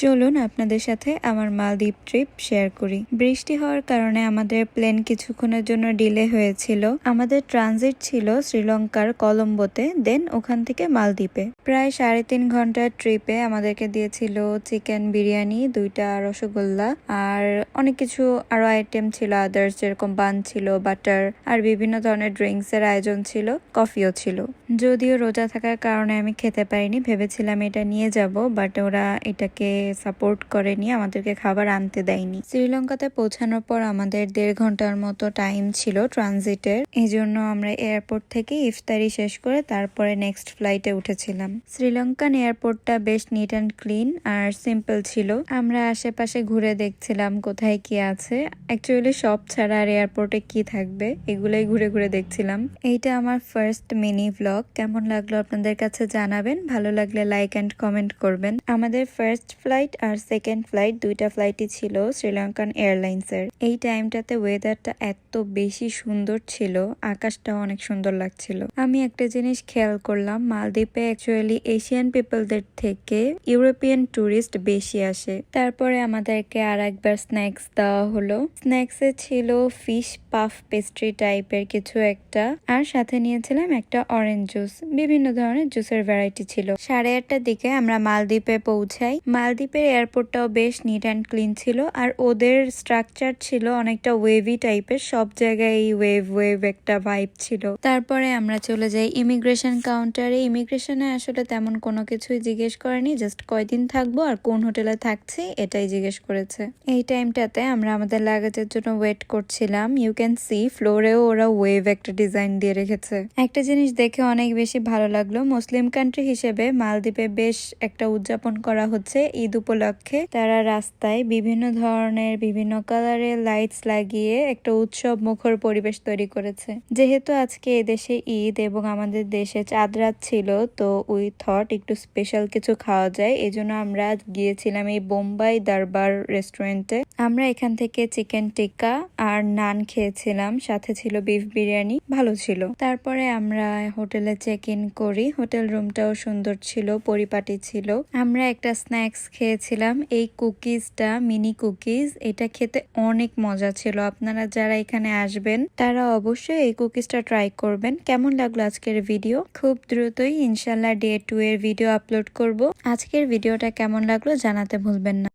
চলুন আপনাদের সাথে আমার মালদ্বীপ ট্রিপ শেয়ার করি। বৃষ্টি হওয়ার কারণে আমাদের প্লেন কিছুক্ষণের জন্য ডিলে হয়েছিল। আমাদের ট্রানজিট ছিল শ্রীলঙ্কার কলম্বোতে, দেন ওখান থেকে মালদ্বীপে। প্রায় 3.5 ঘন্টার ট্রিপে আমাদেরকে দিয়েছিল চিকেন বিরিয়ানি, 2টা রসগোল্লা আর অনেক কিছু আরো আইটেম ছিল আদার্স, যেরকম বান ছিল, বাটার আর বিভিন্ন ধরনের ড্রিঙ্কস এর আয়োজন ছিল, কফিও ছিল। যদিও রোজা থাকার কারণে আমি খেতে পারিনি, ভেবেছিলাম এটা নিয়ে যাব, বাট ওরা এটাকে সাপোর্ট করেনি, আমাদেরকে খাবার আনতে দেয়নি। শ্রীলঙ্কাতে পৌঁছানোর পর আমাদের 1.5 ঘন্টার মতো টাইম ছিল ট্রানজিটের। এই জন্য আমরা এয়ারপোর্ট থেকে ইফতারি শেষ করে তারপরে নেক্সট ফ্লাইটে উঠেছিলাম। শ্রীলঙ্কান এয়ারপোর্টটা বেশ নিট অ্যান্ড ক্লিন আর সিম্পল ছিল। আমরা আশেপাশে ঘুরে দেখছিলাম কোথায় কি আছে। অ্যাকচুয়ালি সব ছাড়া আর এয়ারপোর্টে কি থাকবে, এগুলাই ঘুরে ঘুরে দেখছিলাম। এইটা আমার ফার্স্ট মিনি ভ্লগ। কেমন লাগলো আপনাদের কাছে জানাবেন, ভালো লাগলে লাইক অ্যান্ড কমেন্ট করবেন। আমাদের ফার্স্ট ফ্লাইট আর সেকেন্ড ফ্লাইট, 2টা ফ্লাইটই ছিল শ্রীলঙ্কান এয়ারলাইন্সের। এই টাইমটাতে ওয়েদারটা এত বেশি সুন্দর ছিল, আকাশটাও অনেক সুন্দর লাগছিল। আমি একটা জিনিস খেয়াল করলাম, মালদ্বীপে অ্যাকচুয়ালি এশিয়ান পিপলদের থেকে ইউরোপিয়ান টুরিস্ট বেশি আসে। তারপরে আমাদেরকে আর একবার স্ন্যাক্স দেওয়া হলো। স্ন্যাক্সে ছিল ফিশ পাফ পেস্ট্রি টাইপের কিছু একটা, আর সাথে নিয়েছিলাম একটা অরেঞ্জ জুস। বিভিন্ন ধরনের জুসের ভ্যারাইটি ছিল। 8:30টার দিকে আমরা মালদ্বীপে পৌঁছাই। মালদ্বীপের এয়ারপোর্টটাও বেশ নিট অ্যান্ড ক্লিন ছিল, আর ওদের স্ট্রাকচার ছিল অনেকটা ওয়েভি টাইপের, সব জায়গায় এই ওয়েভ ওয়েভ একটা ভাইব ছিল। তারপরে আমরা চলে যাই ইমিগ্রেশন কাউন্টারে। ইমিগ্রেশনে আসলে তেমন কোনো কিছুই জিজ্ঞেস করেনি, জাস্ট কয়দিন থাকবো আর কোন হোটেলে থাকছি এটাই জিজ্ঞেস করেছে। এই টাইমটাতে আমরা আমাদের লাগেজের জন্য ওয়েট করছিলাম। ইউ ক্যান সি ফ্লোরেও ওরা ওয়েভ একটা ডিজাইন দিয়ে রেখেছে। একটা জিনিস দেখে অনেক বেশি ভালো লাগলো, মুসলিম কান্ট্রি হিসেবে মালদ্বীপে বেশ একটা উদযাপন করা হচ্ছে ঈদ উপলক্ষে। তারা রাস্তায় বিভিন্ন ধরনের বিভিন্ন কালারের লাইটস লাগিয়ে একটা উৎসব মুখর পরিবেশ তৈরি করেছে। যেহেতু আজকে এদেশে ঈদ এবং আমাদের দেশে চাঁদ রাত ছিল, তো উই থট একটু স্পেশাল কিছু খাওয়া যায়, এজন্য আমরা গিয়েছিলাম এই বোম্বাই দরবার রেস্টুরেন্টে। আমরা এখান থেকে চিকেন টিক্কা আর নান খেয়েছিলাম, সাথে ছিল বিফ বিরিয়ানি, ভালো ছিল। তারপরে আমরা হোটেলে চেক ইন করি। হোটেল রুমটাও সুন্দর ছিল, পরিপাটি ছিল। আমরা একটা স্ন্যাক্স খেয়েছিলাম, এই কুকিজটা, মিনি কুকিজ। এটা খেতে অনেক মজা ছিল। আপনারা যারা এখানে আসবেন তারা অবশ্যই এই কুকিজটা ট্রাই করবেন। কেমন লাগলো আজকের ভিডিও? খুব দ্রুতই ইনশাল্লাহ ডে 2 এর ভিডিও আপলোড করব। আজকের ভিডিওটা কেমন লাগলো জানাতে ভুলবেন না।